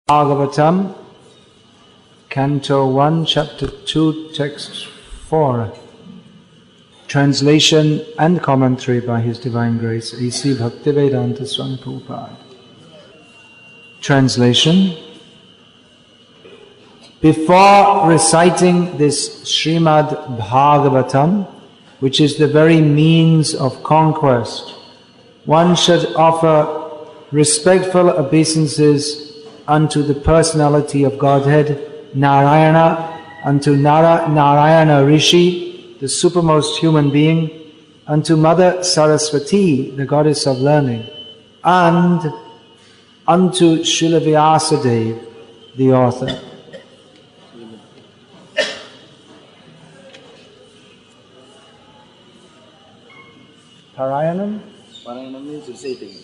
Bhagavatam, Canto 1, Chapter 2, Text 4. Translation and commentary by His Divine Grace, A.C. Bhaktivedanta Swami Prabhupada. Translation. Before reciting this Srimad Bhagavatam, which is the very means of conquest, one should offer respectful obeisances unto the personality of Godhead, Narayana, unto Narayana Rishi, the supermost human being, unto Mother Saraswati, the goddess of learning, and unto Srila Vyasadeva, the author. Parayanam? Parayanam means reciting.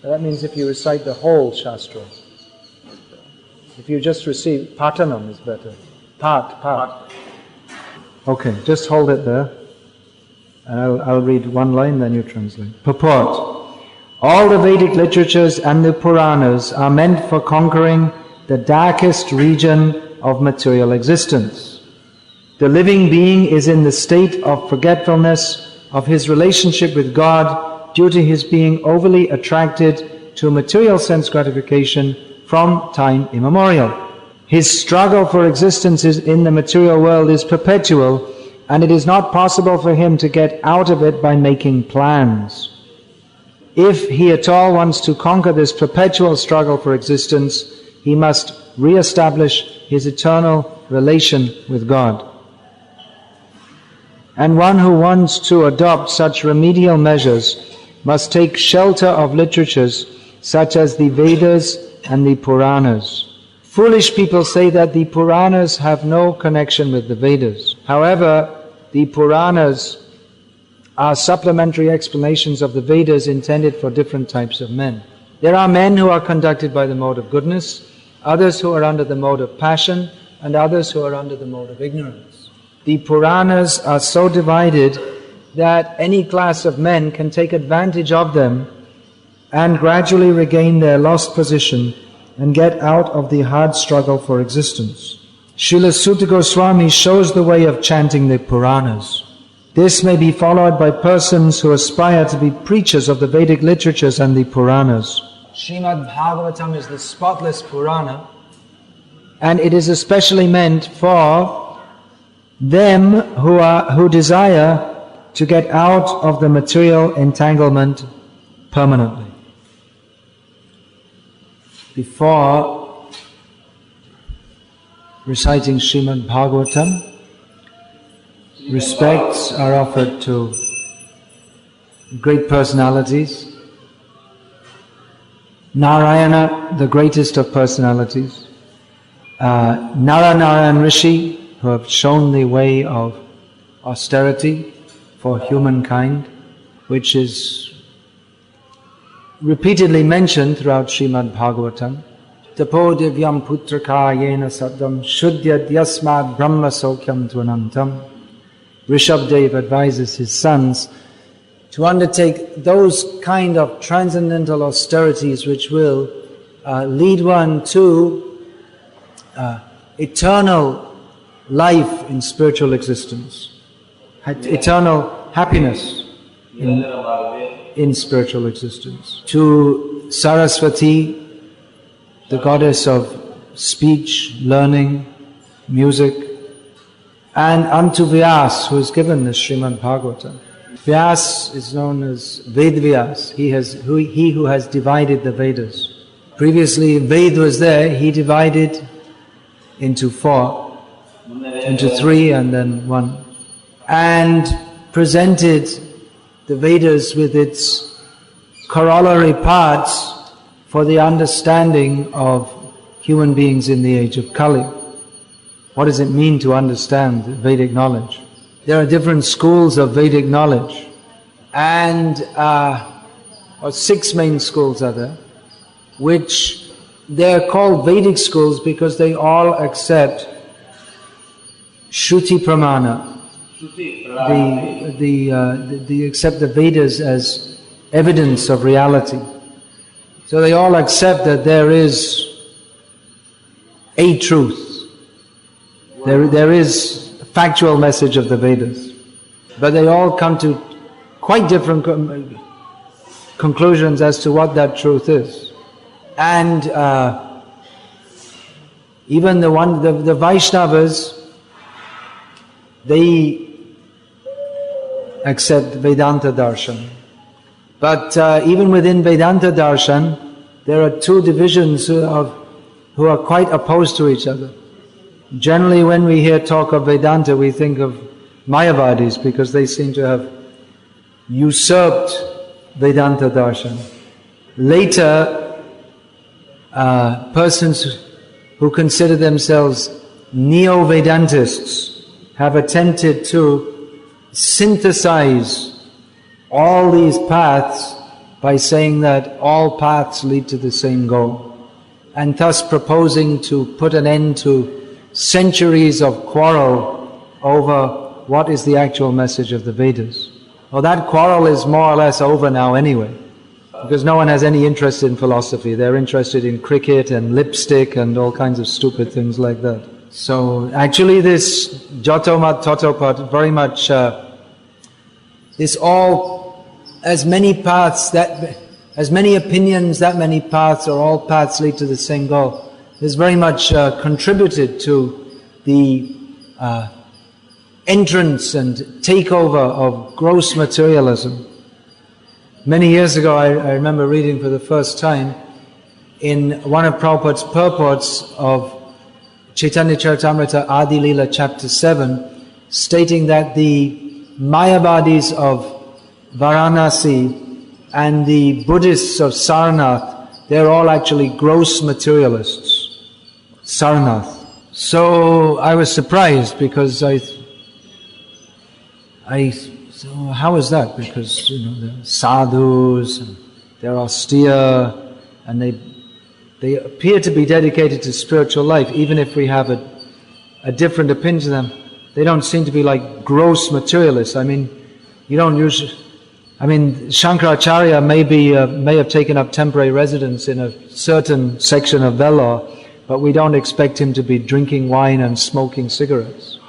That means if you recite the whole Shastra. If you just receive, Patanam is better. Pat. Okay, just hold it there. And I'll read one line, then you translate. Purport. All the Vedic literatures and the Puranas are meant for conquering the darkest region of material existence. The living being is in the state of forgetfulness of his relationship with God due to his being overly attracted to material sense gratification from time immemorial. His struggle for existence in the material world is perpetual, and it is not possible for him to get out of it by making plans. If he at all wants to conquer this perpetual struggle for existence, he must re-establish his eternal relation with God. And one who wants to adopt such remedial measures must take shelter of literatures such as the Vedas and the Puranas. Foolish people say that the Puranas have no connection with the Vedas. However, the Puranas are supplementary explanations of the Vedas intended for different types of men. There are men who are conducted by the mode of goodness, others who are under the mode of passion, and others who are under the mode of ignorance. The Puranas are so divided that any class of men can take advantage of them and gradually regain their lost position and get out of the hard struggle for existence. Srila Sutta Goswami shows the way of chanting the Puranas. This may be followed by persons who aspire to be preachers of the Vedic literatures and the Puranas. Srimad Bhagavatam is the spotless Purana, and it is especially meant for them who desire to get out of the material entanglement permanently. Before reciting Srimad Bhagavatam, respects are offered to great personalities. Narayana, the greatest of personalities. Narayana Rishi, who have shown the way of austerity for humankind, which is repeatedly mentioned throughout Srimad Bhagavatam. Tapo divyam putraka yena saddam shuddhyad yasmad brahma sokyam tvanantam. Rishabdev advises his sons to undertake those kind of transcendental austerities which will lead one to eternal life in spiritual existence, eternal happiness in spiritual existence. To Saraswati, the goddess of speech, learning, music, and unto Vyas, who is given the Srimad Bhagavatam. Vyas is known as Vedvyas, he who has divided the Vedas. Previously Ved was there, he divided into 4, into 3 and then 1, and presented the Vedas with its corollary parts for the understanding of human beings in the age of Kali. What does it mean to understand Vedic knowledge? There are different schools of Vedic knowledge, and 6 main schools are there, which they're called Vedic schools because they all accept Shruti Pramana. They accept the Vedas as evidence of reality. So they all accept that there is a truth. There is a factual message of the Vedas, but they all come to quite different conclusions as to what that truth is. And even the Vaishnavas, they accept Vedanta Darshan. But even within Vedanta Darshan, there are two divisions who are quite opposed to each other. Generally, when we hear talk of Vedanta, we think of Mayavadis because they seem to have usurped Vedanta Darshan. Later, persons who consider themselves neo-Vedantists have attempted to synthesize all these paths by saying that all paths lead to the same goal, and thus proposing to put an end to centuries of quarrel over what is the actual message of the Vedas. Well, that quarrel is more or less over now anyway, because no one has any interest in philosophy. They're interested in cricket and lipstick and all kinds of stupid things like that. So actually this Jotomat Totopat very much is all, as many paths, as many opinions, that many paths, or all paths lead to the same goal, is very much contributed to the entrance and takeover of gross materialism. Many years ago, I remember reading for the first time in one of Prabhupada's purports of Chaitanya Charitamrita Adi Leela chapter 7, stating that the Mayavadis of Varanasi and the Buddhists of Sarnath, they're all actually gross materialists. Sarnath. So I was surprised because so how is that? Because they're sadhus, and they're austere, and they appear to be dedicated to spiritual life, even if we have a different opinion to them. They don't seem to be like gross materialists. I mean, you don't usually. I mean, Shankaracharya may have taken up temporary residence in a certain section of Vellore, but we don't expect him to be drinking wine and smoking cigarettes.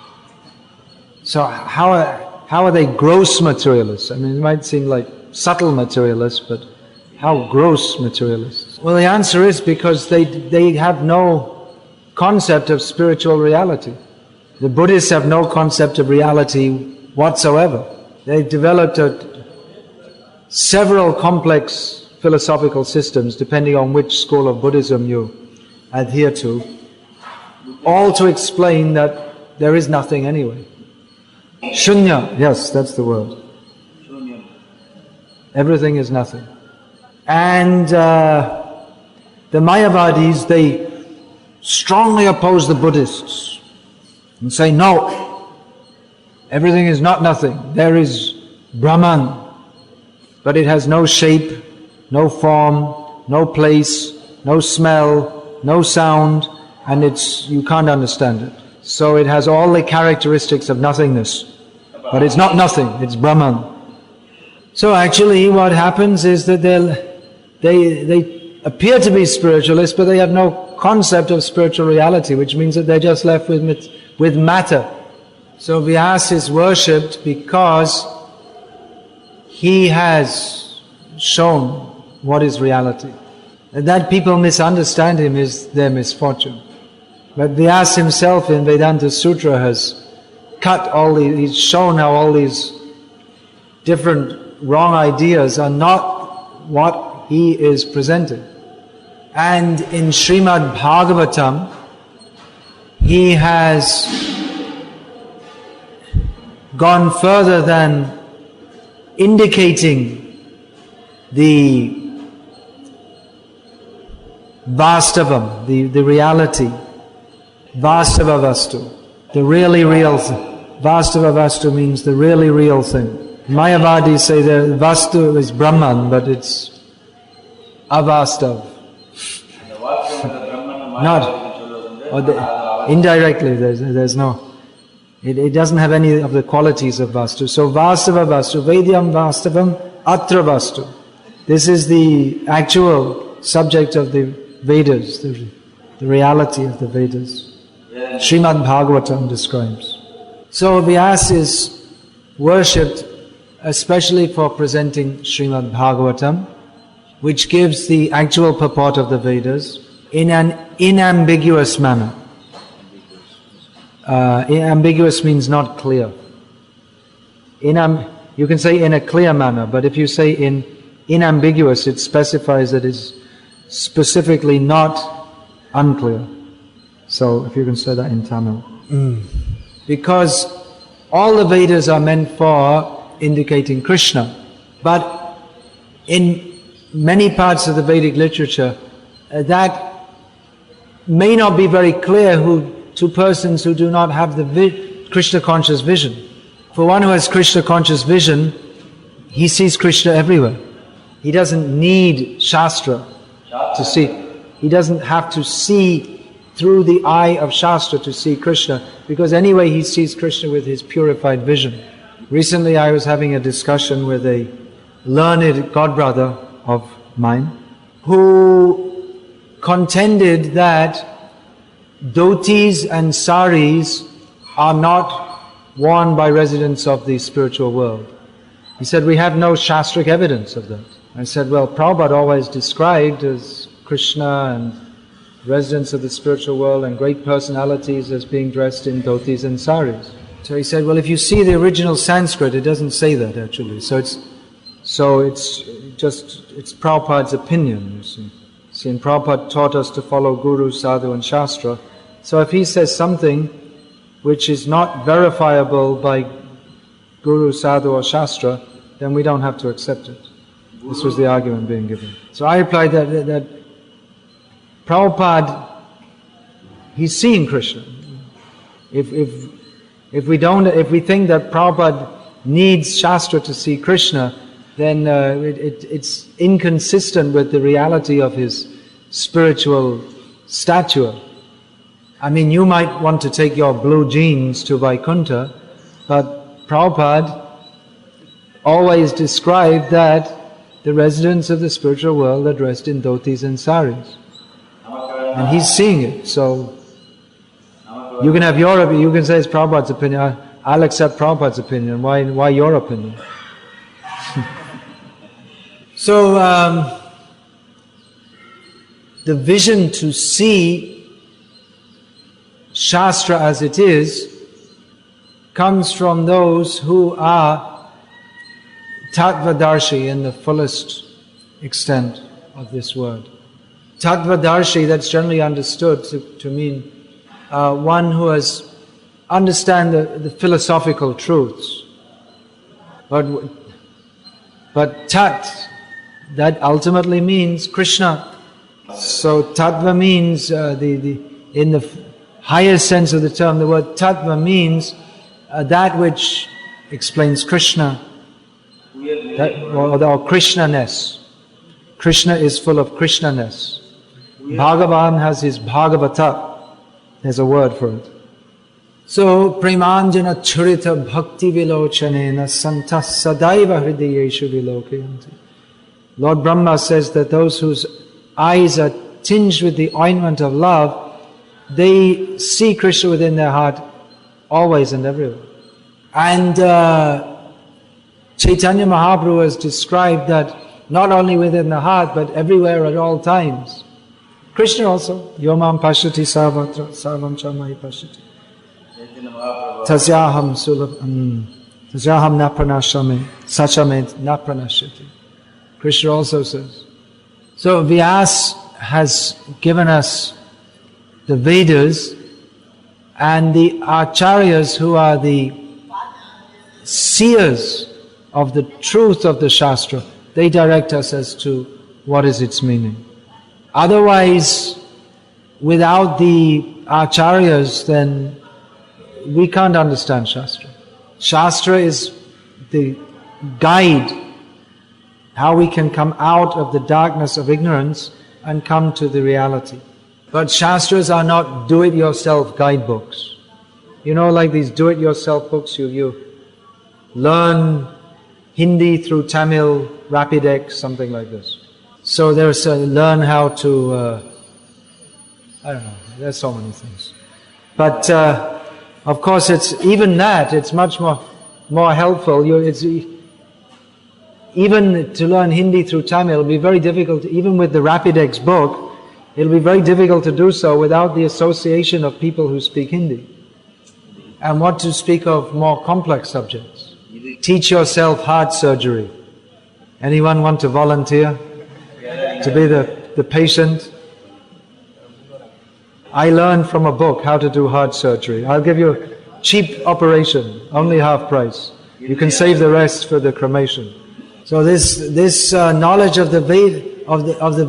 So how are they gross materialists? I mean, it might seem like subtle materialists, but how gross materialists? Well, the answer is because they have no concept of spiritual reality. The Buddhists have no concept of reality whatsoever. They've developed several complex philosophical systems, depending on which school of Buddhism you adhere to, all to explain that there is nothing anyway. Shunya, yes, that's the word. Everything is nothing. And the Mayavadis, they strongly oppose the Buddhists and say, no, everything is not nothing. There is Brahman, but it has no shape, no form, no place, no smell, no sound, and you can't understand it. So it has all the characteristics of nothingness, but it's not nothing, it's Brahman. So actually what happens is that they appear to be spiritualists, but they have no concept of spiritual reality, which means that they're just left with matter. So Vyasa is worshipped because he has shown what is reality. And that people misunderstand him is their misfortune. But Vyasa himself in Vedanta Sutra has he's shown how all these different wrong ideas are not what he is presenting. And in Srimad Bhagavatam, he has gone further than indicating the Vastavam, the reality, Vastava Vastu, the really real thing. Vastava Vastu means the really real thing. Mayavadis say the Vastu is Brahman, but it's Avastav. Indirectly, there's no. It doesn't have any of the qualities of Vastu. So Vastava Vastu, Vedyam Vastavam, Atra Vastu. This is the actual subject of the Vedas, the the reality of the Vedas. Srimad Bhagavatam describes. So Vyasa is worshipped especially for presenting Srimad Bhagavatam, which gives the actual purport of the Vedas in an inambiguous manner. Ambiguous means not clear. You can say in a clear manner, but if you say in inambiguous, it specifies that it's specifically not unclear. So if you can say that in Tamil. Because all the Vedas are meant for indicating Krishna, but in many parts of the Vedic literature, that may not be very clear to persons who do not have the Krishna conscious vision. For one who has Krishna conscious vision, he sees Krishna everywhere. He doesn't need Shastra to see. He doesn't have to see through the eye of Shastra to see Krishna, because anyway he sees Krishna with his purified vision. Recently I was having a discussion with a learned godbrother of mine who contended that dhotis and saris are not worn by residents of the spiritual world. He said, we have no Shastric evidence of that. I said, well, Prabhupada always described as Krishna and residents of the spiritual world and great personalities as being dressed in dhotis and saris. So he said, well, if you see the original Sanskrit, it doesn't say that actually. So it's Prabhupada's opinion, you see. See, and Prabhupada taught us to follow Guru, Sadhu and Shastra. So if he says something which is not verifiable by Guru, Sadhu or Shastra, then we don't have to accept it. This was the argument being given. So I replied that Prabhupada, he's seeing Krishna. If we think that Prabhupada needs Shastra to see Krishna, then it's inconsistent with the reality of his spiritual stature. I mean, you might want to take your blue jeans to Vaikuntha, but Prabhupada always described that the residents of the spiritual world are dressed in dhotis and saris. And he's seeing it, so you can have your opinion, you can say it's Prabhupada's opinion, I'll accept Prabhupada's opinion, why your opinion? So, the vision to see Shastra as it is comes from those who are Tattvadarshi in the fullest extent of this word. Tattvadarshi, that's generally understood to mean one who has understand the philosophical truths. But Tat, that ultimately means Krishna. So Tattva means, in the highest sense of the term, the word Tattva means that which explains Krishna, or Krishna-ness. Krishna is full of Krishna-ness. Bhagavan has his Bhagavata. There's a word for it. So, Premanjana Churita Bhakti Vilochanena Santa Sadaiva Hridayeshu Vilokayanti. Lord Brahma says that those whose eyes are tinged with the ointment of love, they see Krishna within their heart always and everywhere. And Chaitanya Mahaprabhu has described that not only within the heart but everywhere at all times. Krishna also, Yomam Pashati Sarvatra Sarvam Chamai Pashati. Tasyaham Napranashame Sachame Napranashati. Krishna also says. So Vyas has given us the Vedas, and the Acharyas, who are the seers of the truth of the Shastra, they direct us as to what is its meaning. Otherwise, without the Acharyas, then we can't understand Shastra. Shastra is the guide, how we can come out of the darkness of ignorance and come to the reality. But Shastras are not do-it-yourself guidebooks. You know, like these do-it-yourself books, you learn Hindi through Tamil, Rapidex, something like this. So there's learn how to I don't know. There's so many things. But of course, it's much more helpful. Even to learn Hindi through Tamil, it'll be very difficult. Even with the Rapidex book, it'll be very difficult to do so without the association of people who speak Hindi. And what to speak of more complex subjects. Teach yourself heart surgery. Anyone want to volunteer to be the patient? I learned from a book how to do heart surgery. I'll give you a cheap operation, only half price. You can save the rest for the cremation. So this knowledge of the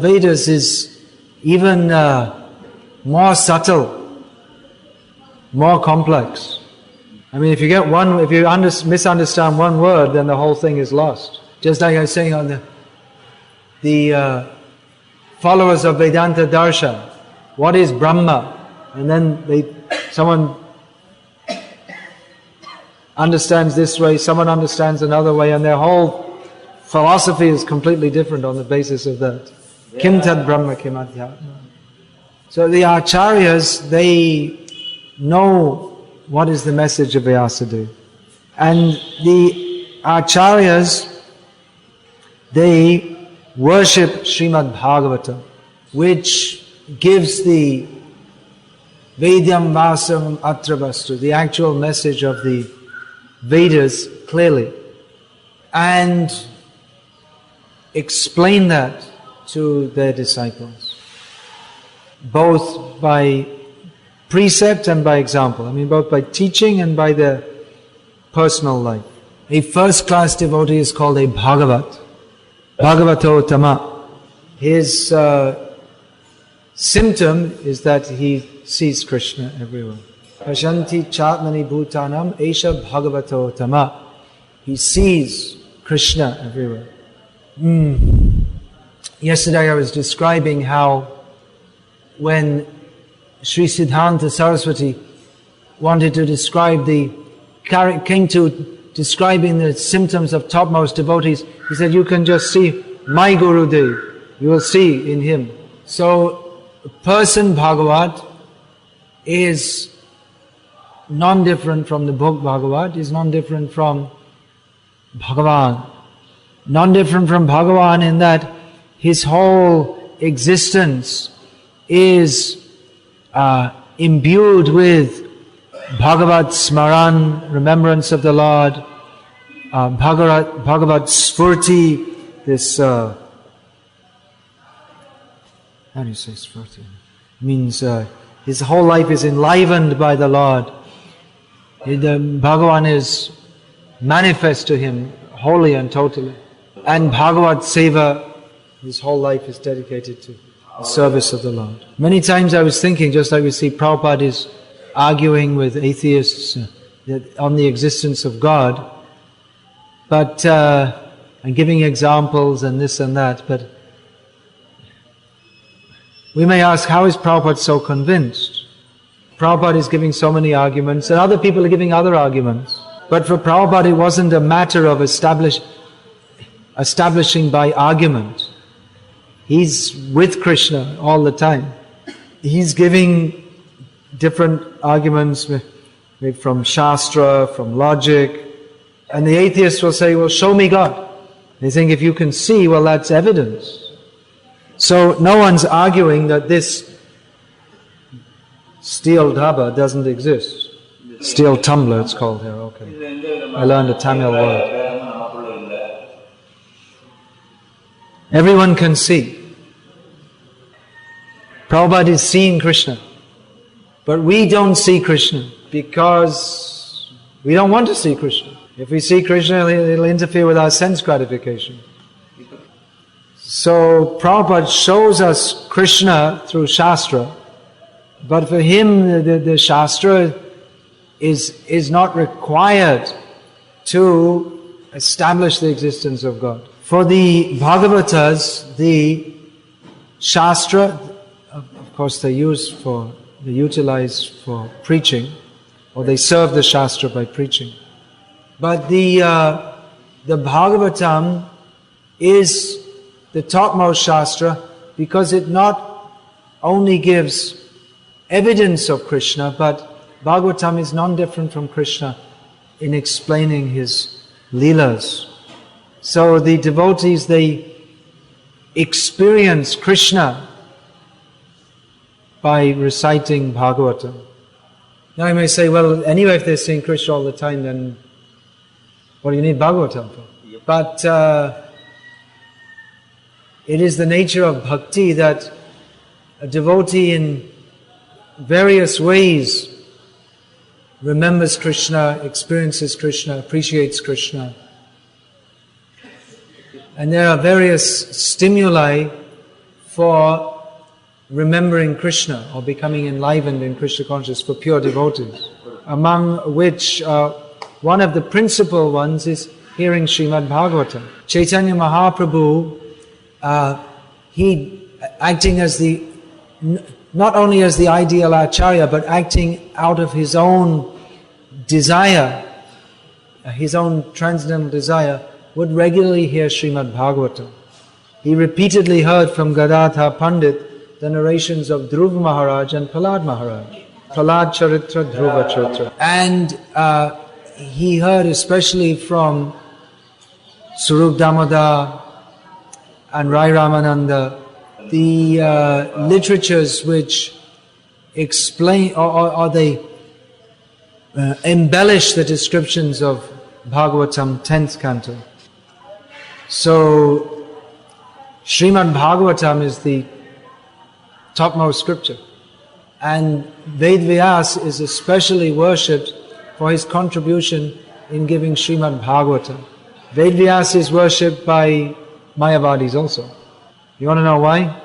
Vedas is even more subtle, more complex. I mean, if you misunderstand one word, then the whole thing is lost. Just like I was saying on the followers of Vedanta Darshan, what is Brahma? And then someone understands this way, someone understands another way, and their whole philosophy is completely different on the basis of that. Kim tad Brahma kim adhyatma. So the acharyas, they know what is the message of Vyasadeva. And the acharyas, they worship Srimad Bhagavatam, which gives the Vedyam Vasam Atravastu, the actual message of the Vedas clearly, and explain that to their disciples, both by precept and by example. I mean, both by teaching and by their personal life. A first-class devotee is called a Bhagavat, Bhagavato Tama. His symptom is that he sees Krishna everywhere. Pashanti Chatmani Bhutanam Esha Bhagavato Tama. He sees Krishna everywhere. Yesterday I was describing how when Sri Siddhanta Saraswati wanted to describe came to describing the symptoms of topmost devotees, he said, you can just see my Gurudev, you will see in him. So, person Bhagavat is non-different from the book Bhagavat, is non-different from Bhagavan. Non-different from Bhagavan in that his whole existence is imbued with Bhagavat Smaran, remembrance of the Lord, Bhagavat Sfurti, this, how do you say Sfurti? Means his whole life is enlivened by the Lord. Bhagavan is manifest to him wholly and totally. And Bhagavat Seva, his whole life is dedicated to the service of the Lord. Many times I was thinking, just like we see Prabhupada is arguing with atheists on the existence of God, but and giving examples and this and that, but we may ask, how is Prabhupada so convinced? Prabhupada is giving so many arguments, and other people are giving other arguments. But for Prabhupada, it wasn't a matter of establishing by argument. He's with Krishna all the time. He's giving different arguments, maybe from Shastra, from logic, and the atheists will say, well, show me God. They think if you can see, well, that's evidence. So no one's arguing that this steel dhaba doesn't exist. Steel tumbler, it's called here, okay. I learned a Tamil word. Everyone can see. Prabhupada is seeing Krishna. But we don't see Krishna because we don't want to see Krishna. If we see Krishna, it'll interfere with our sense gratification. So Prabhupada shows us Krishna through Shastra, but for him the Shastra is not required to establish the existence of God. For the Bhagavatas, the Shastra, of course they utilize for preaching, or they serve the Shastra by preaching. But the Bhagavatam is the topmost Shastra because it not only gives evidence of Krishna, but Bhagavatam is non-different from Krishna in explaining his leelas. So the devotees, they experience Krishna by reciting Bhagavatam. Now you may say, well, anyway, if they're seeing Krishna all the time, then what do you need Bhagavatam for? Yep. But it is the nature of bhakti that a devotee in various ways remembers Krishna, experiences Krishna, appreciates Krishna. And there are various stimuli for remembering Krishna or becoming enlivened in Krishna consciousness for pure devotees, among which one of the principal ones is hearing Srimad Bhagavatam. Chaitanya Mahaprabhu, he acting as the, not only as the ideal acharya, but acting out of his own desire, his own transcendental desire, would regularly hear Srimad Bhagavatam. He repeatedly heard from Gadadhar Pandit the narrations of Dhruva Maharaj and Prahlad Maharaj. Prahlad Charitra, Dhruva Charitra. And he heard especially from Swarup Damodar and Rai Ramananda the literatures which explain or they embellish the descriptions of Bhagavatam 10th canto. So Srimad Bhagavatam is the topmost scripture, and Ved Vyas is especially worshipped for his contribution in giving Srimad Bhagavatam. Ved Vyas is worshipped by Mayavadis also. You want to know why?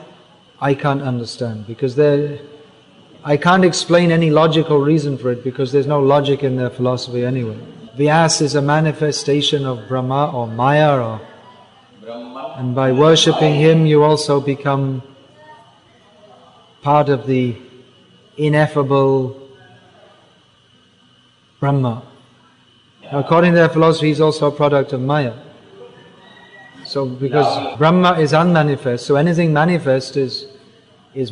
I can't understand, because I can't explain any logical reason for it, because there's no logic in their philosophy anyway. Vyas is a manifestation of Brahma or Maya, and by worshipping him you also become part of the ineffable Brahma. According to their philosophy, he's also a product of Maya. So because Brahma is unmanifest, so anything manifest is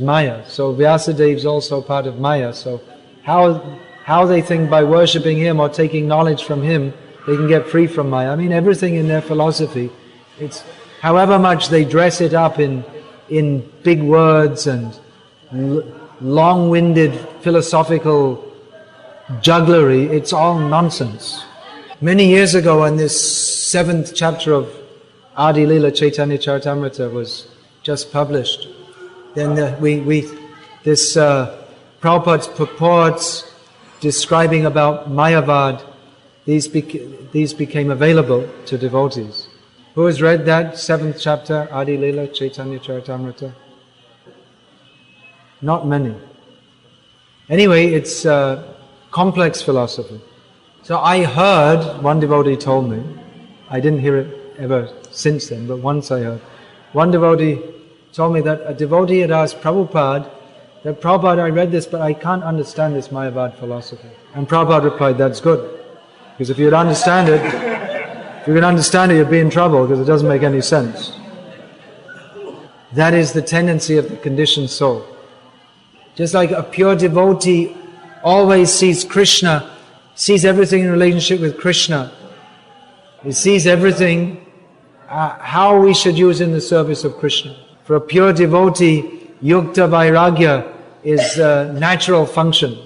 Maya. So Vyasadeva is also part of Maya. So how they think by worshipping him or taking knowledge from him, they can get free from Maya. I mean, everything in their philosophy, it's however much they dress it up in big words and long-winded philosophical jugglery, it's all nonsense. Many years ago, when this 7th chapter of Adi Lila Chaitanya Charitamrita was just published, then Prabhupada's purports describing about Mayavad, these became available to devotees. Who has read that 7th chapter, Adi Lila Chaitanya Charitamrita? Not many. Anyway, it's complex philosophy. So I heard, one devotee told me, I didn't hear it ever since then, but once I heard, one devotee told me that a devotee had asked Prabhupada, that Prabhupada, I read this, but I can't understand this Mayavad philosophy. And Prabhupada replied, that's good. Because if you'd understand it, if you could understand it, you'd be in trouble, because it doesn't make any sense. That is the tendency of the conditioned soul. Just like a pure devotee always sees Krishna, sees everything in relationship with Krishna. He sees everything how we should use in the service of Krishna. For a pure devotee, yukta vairagya is a natural function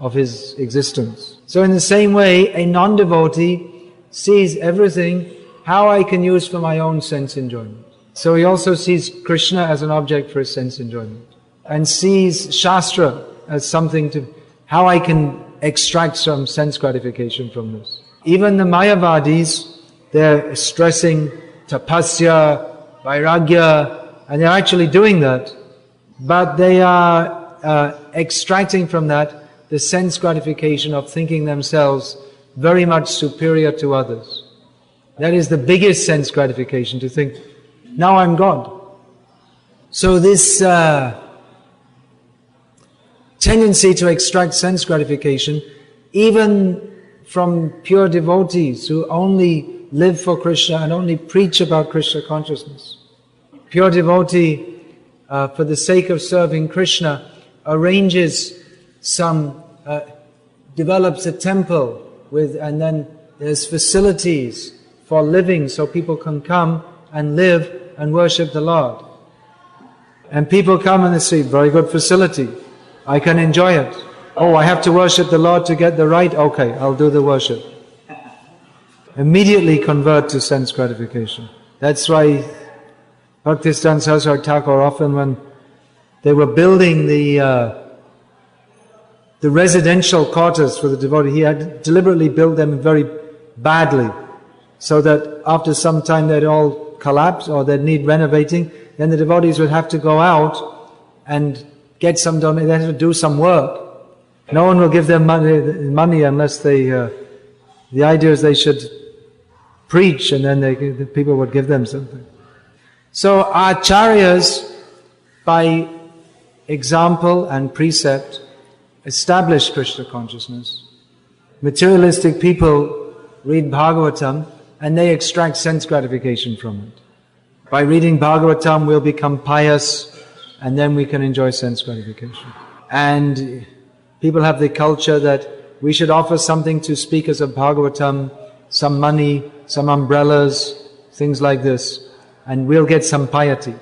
of his existence. So in the same way, a non-devotee sees everything how I can use for my own sense enjoyment. So he also sees Krishna as an object for his sense enjoyment, and sees Shastra as something to, how I can extract some sense gratification from this. Even the Mayavadis, they're stressing tapasya, vairagya, and they're actually doing that, but they are extracting from that the sense gratification of thinking themselves very much superior to others. That is the biggest sense gratification, to think, now I'm God. So this tendency to extract sense gratification, even from pure devotees who only live for Krishna and only preach about Krishna consciousness. Pure devotee, for the sake of serving Krishna, arranges some develops a temple and then there's facilities for living so people can come and live and worship the Lord. And people come and they say, very good facility, I can enjoy it. Oh, I have to worship the Lord to get the right? Okay, I'll do the worship. Immediately convert to sense gratification. That's why Bhaktisiddhanta Saraswati Thakur often, when they were building the residential quarters for the devotee, he had deliberately built them very badly, so that after some time they'd all collapse or they'd need renovating. Then the devotees would have to go out and get some donation. They have to do some work. No one will give them money unless they. The idea is they should preach, and then the people would give them something. So acharyas, by example and precept, establish Krishna consciousness. Materialistic people read Bhagavatam and they extract sense gratification from it. By reading Bhagavatam, we'll become pious and then we can enjoy sense gratification. And people have the culture that we should offer something to speakers of Bhagavatam, some money, some umbrellas, things like this, and we'll get some piety.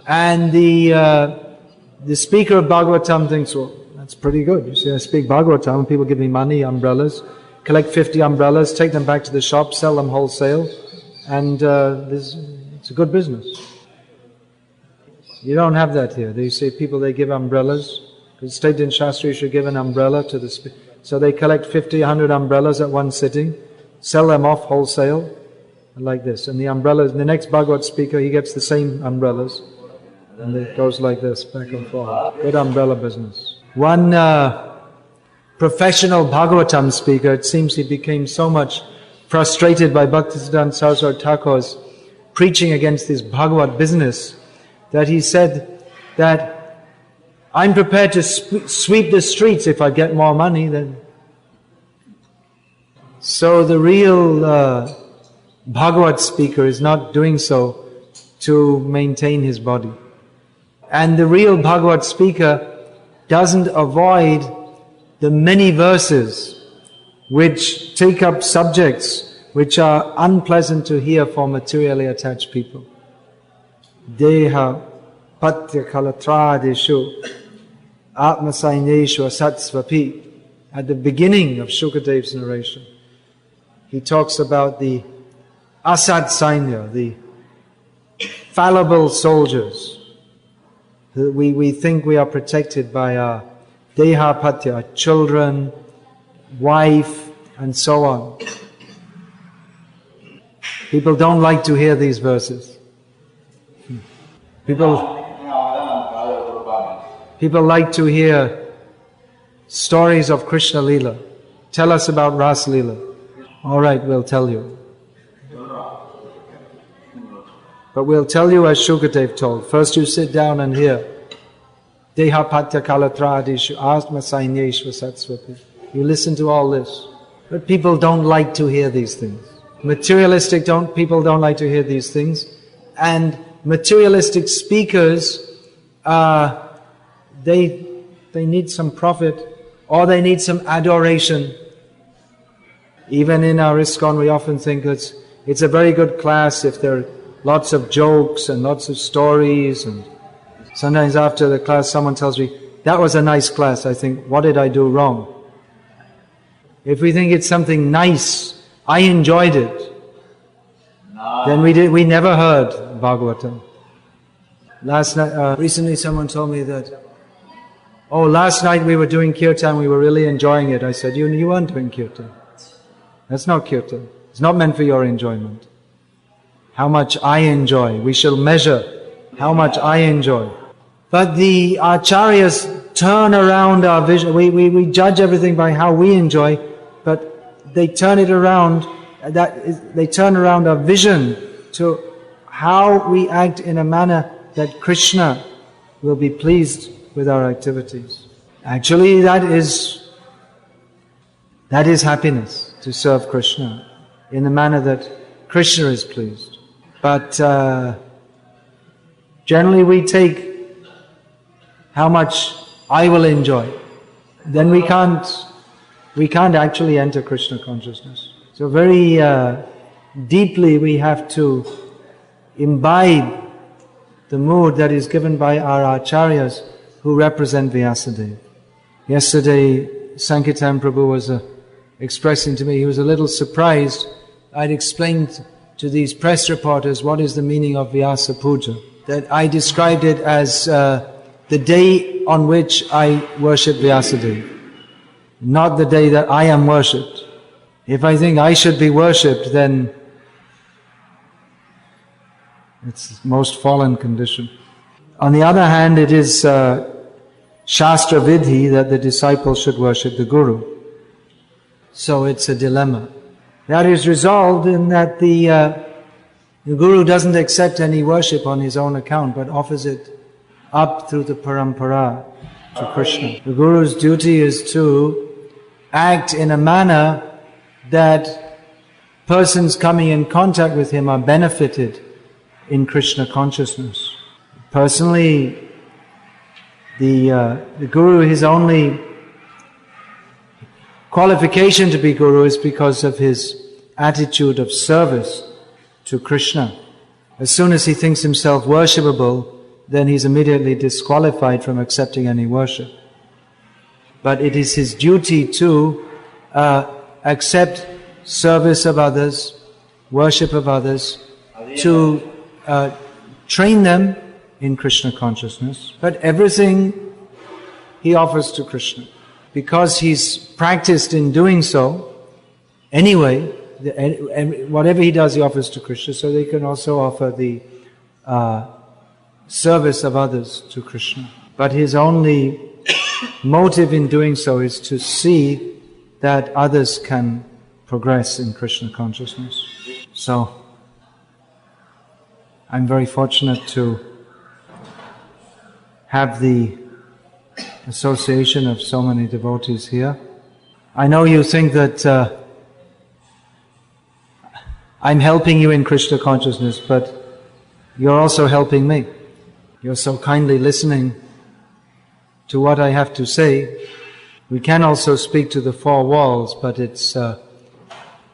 And the speaker of Bhagavatam thinks, well, that's pretty good. You see, I speak Bhagavatam and people give me money, umbrellas, collect 50 umbrellas, take them back to the shop, sell them wholesale, and it's a good business. You don't have that here. They say people, they give umbrellas, because stated in Shastra you should give an umbrella to the speaker. So they collect 50, 100 umbrellas at one sitting, sell them off wholesale, like this. And the umbrellas, the next Bhagavad speaker, he gets the same umbrellas. And it goes like this, back and forth. Good umbrella business. One professional Bhagavatam speaker, it seems he became so much frustrated by Bhaktisiddhanta Saraswati Thakur's preaching against this Bhagavad business, that he said that I'm prepared to sweep the streets if I get more money. Then, so the real Bhagavad speaker is not doing so to maintain his body. And the real Bhagavad speaker doesn't avoid the many verses which take up subjects which are unpleasant to hear for materially attached people. Deha patya kalatradeshu atmasaineshu asatsvapi. At the beginning of Shukadev's narration, he talks about the asat sainya, the fallible soldiers. We think we are protected by our deha patya, our children, wife, and so on. People don't like to hear these verses. People like to hear stories of Krishna Leela. Tell us about Ras Leela. All right, we'll tell you. But we'll tell you as Shukadev told. First you sit down and hear. Deha patya kalatradishu asma sainyeshva satsvapi. You listen to all this. But people don't like to hear these things. People don't like to hear these things. And materialistic speakers, they need some profit or they need some adoration. Even in our ISKCON we often think it's a very good class if there are lots of jokes and lots of stories, and sometimes after the class someone tells me, that was a nice class. I think, what did I do wrong? If we think it's something nice, I enjoyed it, then we never heard Bhagavatam. Recently someone told me that, last night we were doing kirtan, we were really enjoying it. I said, you weren't doing kirtan. That's not kirtan. It's not meant for your enjoyment. How much I enjoy. We shall measure how much I enjoy. But the acharyas turn around our vision. We judge everything by how we enjoy, but they turn it around. They turn around our vision to how we act in a manner that Krishna will be pleased with our activities. Actually, that is happiness, to serve Krishna in the manner that Krishna is pleased. But generally we take how much I will enjoy. then we can't actually enter Krishna consciousness. So very deeply we have to imbibe the mood that is given by our acharyas who represent Vyasadeva. Yesterday, Sankirtan Prabhu was expressing to me, he was a little surprised. I'd explained to these press reporters what is the meaning of Vyasa Puja. That I described it as the day on which I worship Vyasadeva, not the day that I am worshipped. If I think I should be worshipped, then it's the most fallen condition. On the other hand, it is Shastra Vidhi that the disciple should worship the Guru. So it's a dilemma. That is resolved in that the Guru doesn't accept any worship on his own account, but offers it up through the parampara to Krishna. The Guru's duty is to act in a manner that persons coming in contact with him are benefited in Krishna consciousness. Personally, the Guru, his only qualification to be Guru is because of his attitude of service to Krishna. As soon as he thinks himself worshipable, then he's immediately disqualified from accepting any worship. But it is his duty to accept service of others, worship of others, to train them in Krishna consciousness. But everything he offers to Krishna. Because he's practiced in doing so, anyway, whatever he does he offers to Krishna, so they can also offer the service of others to Krishna. But his only motive in doing so is to see that others can progress in Krishna consciousness. So, I'm very fortunate to have the association of so many devotees here. I know you think that I'm helping you in Krishna consciousness, but you're also helping me. You're so kindly listening to what I have to say. We can also speak to the four walls, but it's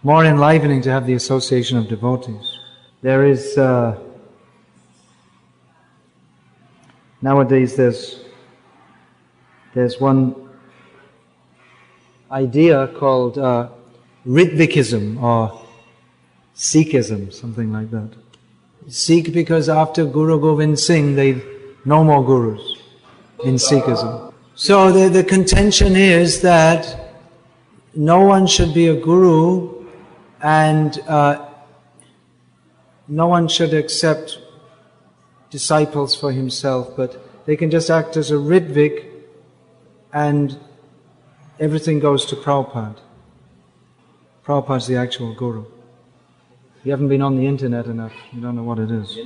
more enlivening to have the association of devotees. There is nowadays there's one idea called Ritvikism or Sikhism, something like that. Sikh because after Guru Govind Singh, they've no more gurus in Sikhism. So the contention is that no one should be a guru and no one should accept disciples for himself, but they can just act as a Ritvik and everything goes to Prabhupada. Prabhupada's the actual guru. You haven't been on the internet enough, you don't know what it is.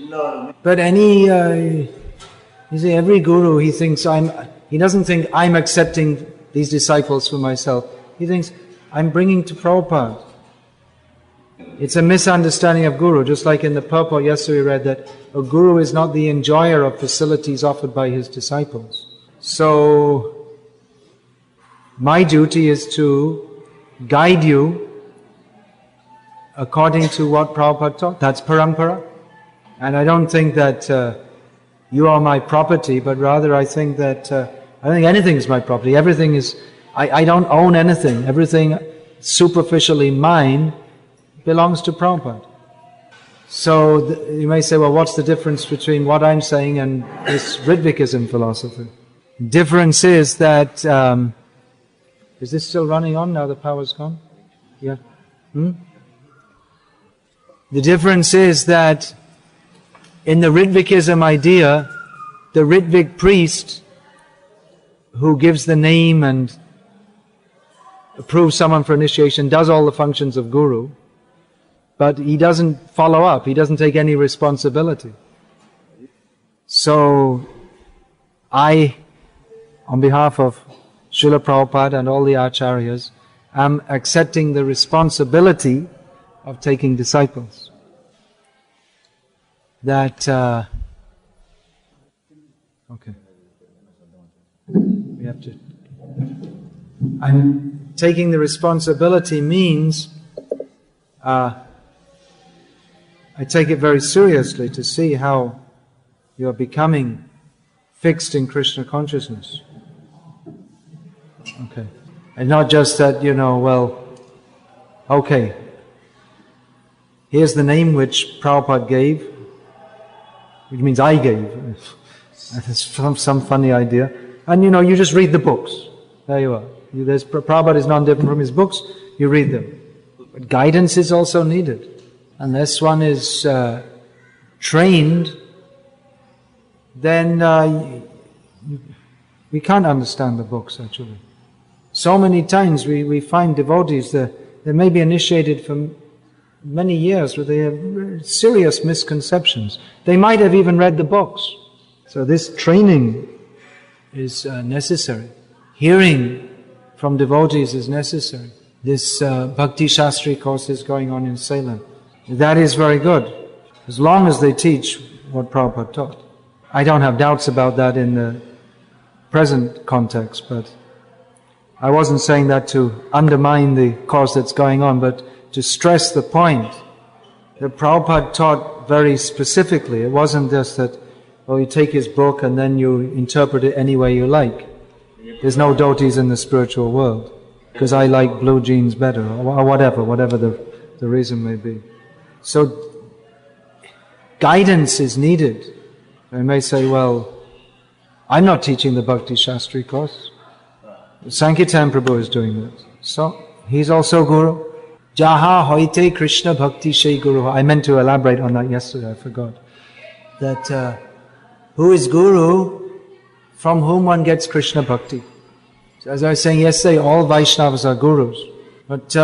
But you see, every guru, he doesn't think I'm accepting these disciples for myself. He thinks, I'm bringing to Prabhupada. It's a misunderstanding of guru, just like in the purport yesterday we read that a guru is not the enjoyer of facilities offered by his disciples. So, my duty is to guide you according to what Prabhupada taught. That's parampara. And I don't think that you are my property, but rather I think that I think anything is my property. Everything is, I don't own anything. Everything superficially mine belongs to Prabhupada. So you may say, well, what's the difference between what I'm saying and this Ritvikism philosophy? Difference is that, is this still running on now the power's gone? Yeah. The difference is that in the Ritvikism idea, the Ritvik priest who gives the name and approves someone for initiation does all the functions of guru, but he doesn't follow up, he doesn't take any responsibility. So, I, on behalf of Srila Prabhupada and all the acharyas, am accepting the responsibility of taking disciples. That, okay. We have to And taking the responsibility means I take it very seriously to see how you are becoming fixed in Krishna consciousness. Okay. And not just that, okay, here's the name which Prabhupada gave, which means I gave. That's some funny idea. And you just read the books. There you are. Prabhupada is not different from his books, you read them. But guidance is also needed. Unless one is trained, then we can't understand the books actually. So many times we find devotees that they may be initiated for many years, but they have serious misconceptions. They might have even read the books. So this training is necessary. Hearing from devotees is necessary. This Bhakti Shastri course is going on in Salem. That is very good, as long as they teach what Prabhupada taught. I don't have doubts about that in the present context, but I wasn't saying that to undermine the course that's going on, but to stress the point that Prabhupada taught very specifically. It wasn't just that, you take his book and then you interpret it any way you like. There's no devotees in the spiritual world, because I like blue jeans better, or whatever the reason may be. So, guidance is needed. I may say, I'm not teaching the Bhakti Shastri course. Sankirtan Prabhu is doing that. So, he's also Guru. Jaha hoite Krishna Bhakti Shei Guru. I meant to elaborate on that yesterday, I forgot. That who is Guru? From whom one gets Krishna Bhakti. So as I was saying yesterday, all Vaishnavas are Gurus. But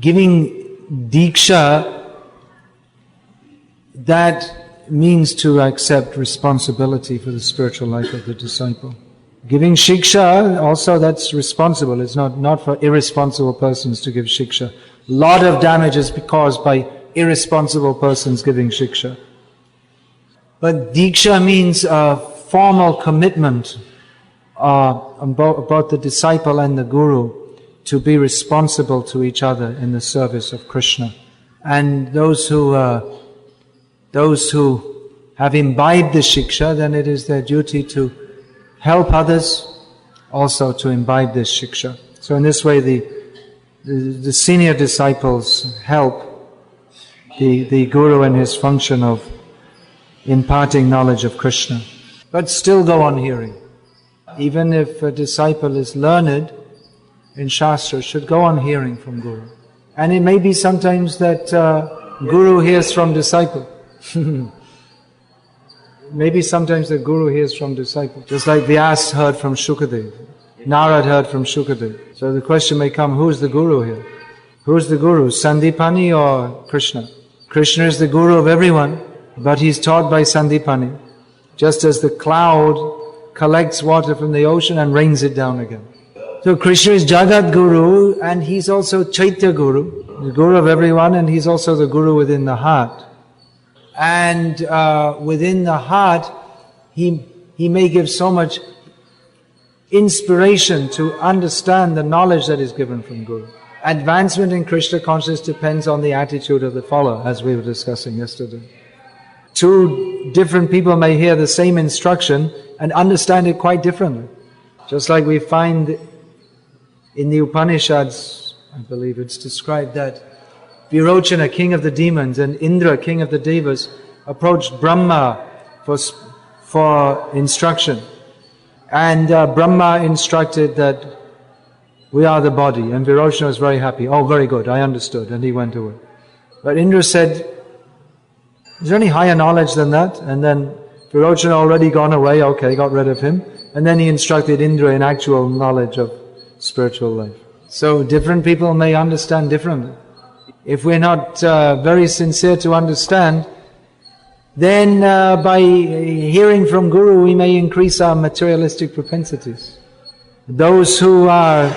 giving Diksha, that means to accept responsibility for the spiritual life of the disciple. Giving Shiksha, also that's responsible. It's not for irresponsible persons to give Shiksha. A lot of damage is caused by irresponsible persons giving Shiksha. But Diksha means a formal commitment on both the disciple and the Guru to be responsible to each other in the service of Krishna. And those who have imbibed the Shiksha, then it is their duty to help others also to imbibe this Shiksha. So in this way the senior disciples help the Guru in his function of imparting knowledge of Krishna. But still go on hearing. Even if a disciple is learned in Shastra, should go on hearing from Guru. And it may be sometimes that Guru hears from disciple. Maybe sometimes the Guru hears from disciple. Just like Vyas heard from Shukadev. Narad heard from Shukadev. So the question may come, who is the Guru here? Who is the Guru? Sandipani or Krishna? Krishna is the Guru of everyone, but he's taught by Sandipani. Just as the cloud collects water from the ocean and rains it down again. So Krishna is Jagat Guru, and he's also Chaitya Guru, the Guru of everyone, and he's also the Guru within the heart. And within the heart, he may give so much inspiration to understand the knowledge that is given from Guru. Advancement in Krishna consciousness depends on the attitude of the follower, as we were discussing yesterday. Two different people may hear the same instruction and understand it quite differently. Just like we find in the Upanishads, I believe it's described that Virochana, king of the demons, and Indra, king of the devas, approached Brahma for instruction. And Brahma instructed that we are the body, and Virochana was very happy. Oh, very good, I understood, and he went away. But Indra said, is there any higher knowledge than that? And then Virochana already gone away, okay, got rid of him. And then he instructed Indra in actual knowledge of spiritual life. So different people may understand differently. If we're not very sincere to understand, then by hearing from Guru we may increase our materialistic propensities. Those who are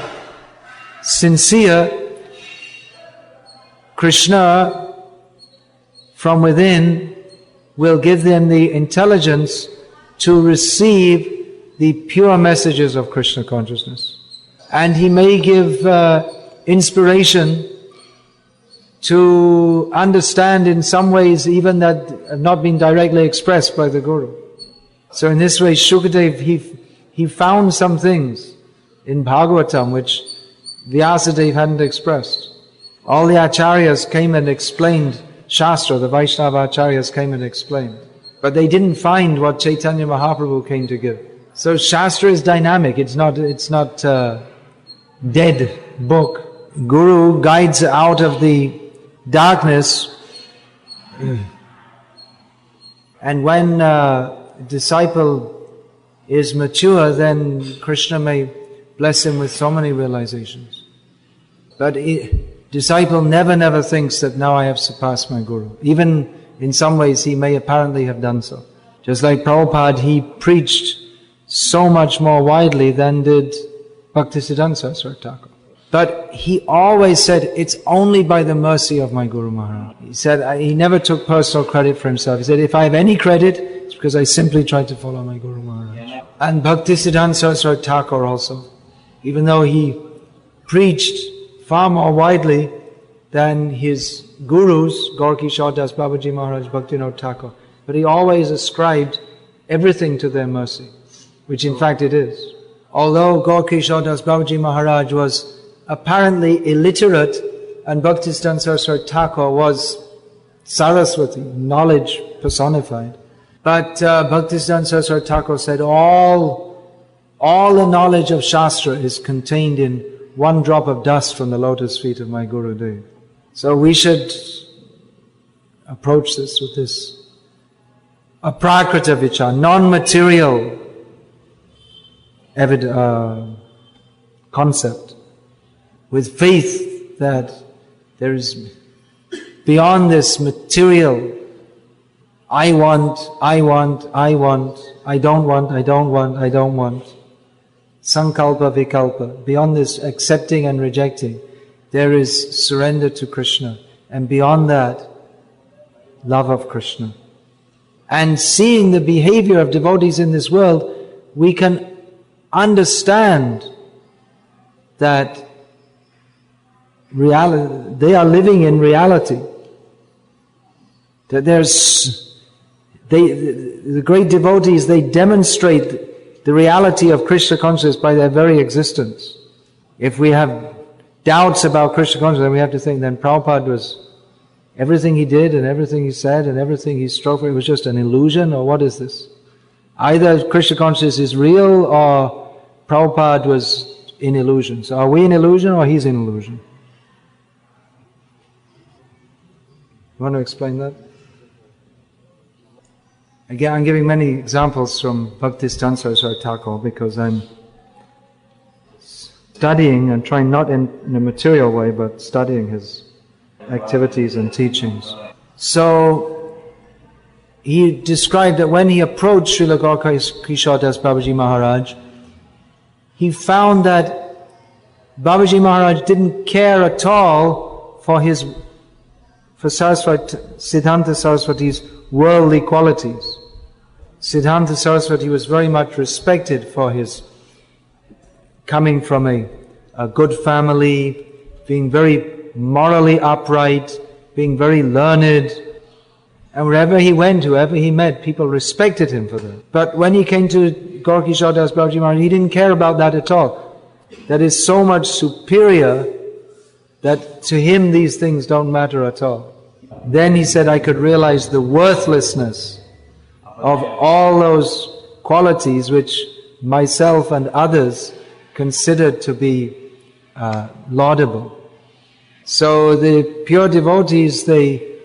sincere, Krishna from within will give them the intelligence to receive the pure messages of Krishna consciousness. And he may give inspiration to understand in some ways even that have not been directly expressed by the Guru. So in this way, Shukadev, he found some things in Bhagavatam which Vyasadeva hadn't expressed. All the acharyas came and explained Shastra, the Vaishnava acharyas came and explained. But they didn't find what Chaitanya Mahaprabhu came to give. So Shastra is dynamic, it's not dead book. Guru guides out of the darkness, and when a disciple is mature, then Krishna may bless him with so many realizations. But disciple never thinks that now I have surpassed my Guru. Even in some ways he may apparently have done so. Just like Prabhupada, he preached so much more widely than did Bhaktisiddhanta Saraswati Thakur. But he always said, it's only by the mercy of my Guru Maharaj. He said, he never took personal credit for himself. He said, if I have any credit, it's because I simply tried to follow my Guru Maharaj. And Bhaktisiddhanta Saraswati Thakur also, even though he preached far more widely than his gurus, Gaur Kishore Das Babaji Maharaj, Bhaktivinoda Thakur, but he always ascribed everything to their mercy, which in fact it is. Although Gaur Kishore Das Babaji Maharaj was apparently illiterate and Bhaktisiddhanta Saraswati Thakur was Saraswati, knowledge personified. But Bhaktisiddhanta Saraswati Thakur said all the knowledge of Shastra is contained in one drop of dust from the lotus feet of my Guru Dev. So we should approach this with this aprakrita vichar, non-material concept, with faith that there is beyond this material I want, I don't want, sankalpa vikalpa, beyond this accepting and rejecting, there is surrender to Krishna, and beyond that, love of Krishna. And seeing the behavior of devotees in this world, we can understand that reality, they are living in reality. That the great devotees, they demonstrate the reality of Krishna consciousness by their very existence. If we have doubts about Krishna consciousness, then we have to think, then Prabhupada was, everything he did and everything he said and everything he strove for, it was just an illusion, or what is this? Either Krishna consciousness is real or Prabhupada was in illusion. So are we in illusion or he's in illusion? You want to explain that? Again, I'm giving many examples from Bhaktisiddhanta Saraswati Thakur because I'm studying and trying not in a material way, but studying his activities and teachings. So, he described that when he approached Srila Gaur Kishore Das Babaji Maharaj, he found that Babaji Maharaj didn't care at all for Siddhanta Saraswati's worldly qualities. Siddhanta Saraswati was very much respected for his coming from a good family, being very morally upright, being very learned. And wherever he went, whoever he met, people respected him for that. But when he came to Gaur Kishore Das Babaji Maharaj, he didn't care about that at all. That is so much superior that to him these things don't matter at all. Then he said, I could realize the worthlessness of all those qualities which myself and others considered to be laudable. So the pure devotees, they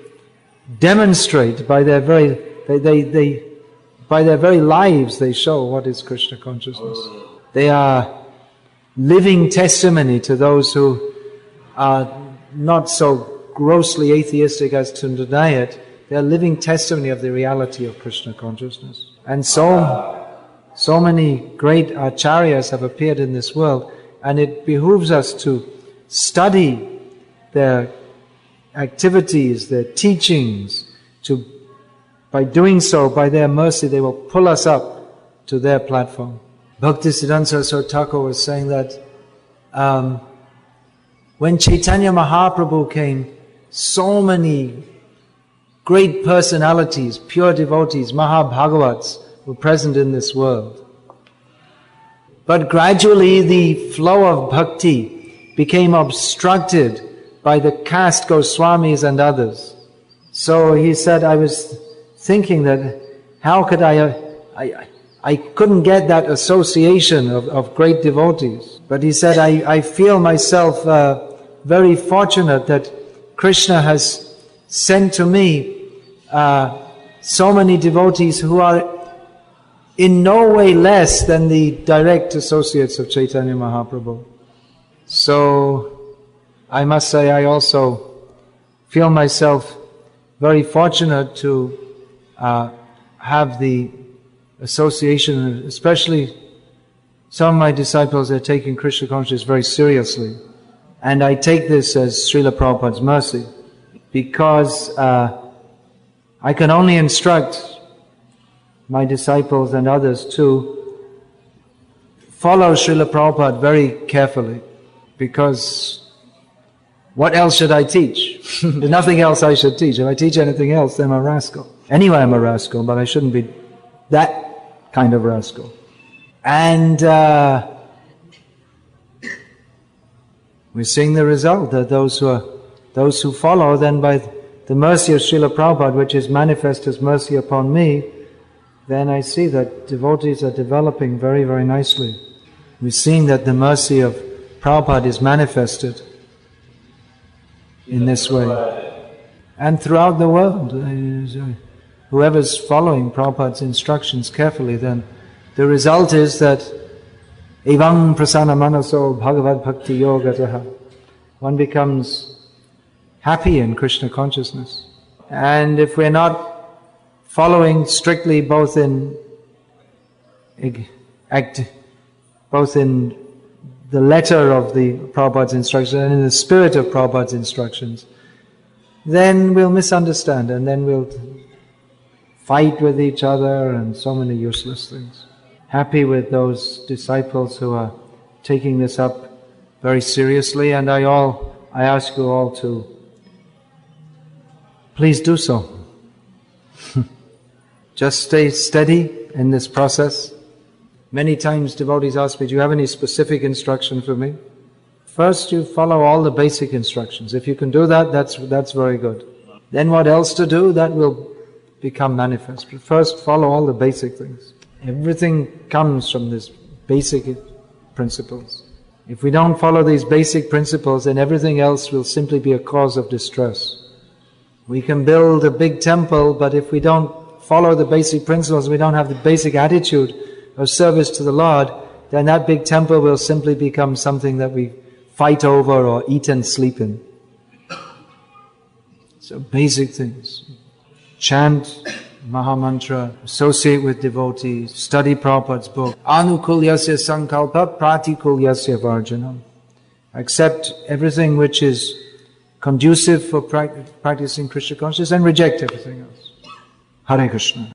demonstrate by their very lives, they show what is Krishna consciousness. They are living testimony to those who are not so grossly atheistic as to deny it. They are living testimony of the reality of Krishna consciousness. And so many great acharyas have appeared in this world, and it behooves us to study their activities, their teachings. By doing so, by their mercy, they will pull us up to their platform. Bhaktisiddhanta Saraswati Thakur was saying that when Chaitanya Mahaprabhu came, so many great personalities, pure devotees, Mahabhagavats were present in this world. But gradually the flow of bhakti became obstructed by the caste Goswamis and others. So he said, I was thinking that how could I couldn't get that association of great devotees. But he said, I feel myself very fortunate that Krishna has sent to me so many devotees who are in no way less than the direct associates of Chaitanya Mahaprabhu. So I must say I also feel myself very fortunate to have the association, especially some of my disciples are taking Krishna consciousness very seriously. And I take this as Srila Prabhupada's mercy, because I can only instruct my disciples and others to follow Srila Prabhupada very carefully, because what else should I teach? There's nothing else I should teach. If I teach anything else, then I'm a rascal. Anyway, I'm a rascal, but I shouldn't be that kind of rascal. And we're seeing the result, that those who follow, then by the mercy of Srila Prabhupada, which is manifest as mercy upon me, then I see that devotees are developing very, very nicely. We're seeing that the mercy of Prabhupada is manifested in this way. And throughout the world, whoever's following Prabhupada's instructions carefully, then the result is that Evam prasana manaso bhagavad bhakti yogataha. One becomes happy in Krishna consciousness. And if we're not following strictly both in the letter of the Prabhupada's instructions and in the spirit of Prabhupada's instructions, then we'll misunderstand and then we'll fight with each other and so many useless things. Happy with those disciples who are taking this up very seriously, and I ask you all to please do so. Just stay steady in this process. Many times devotees ask me, do you have any specific instruction for me? First, you follow all the basic instructions. If you can do that, that's very good. Then what else to do, that will become manifest. But first, follow all the basic things. Everything comes from these basic principles. If we don't follow these basic principles, then everything else will simply be a cause of distress. We can build a big temple, but if we don't follow the basic principles, we don't have the basic attitude of service to the Lord, then that big temple will simply become something that we fight over or eat and sleep in. So basic things. Chant Mahamantra, associate with devotees, study Prabhupada's book. Anukulyasya sankalpa pratikulyasya varjanam. Accept everything which is conducive for practicing Krishna consciousness and reject everything else. Hare Krishna.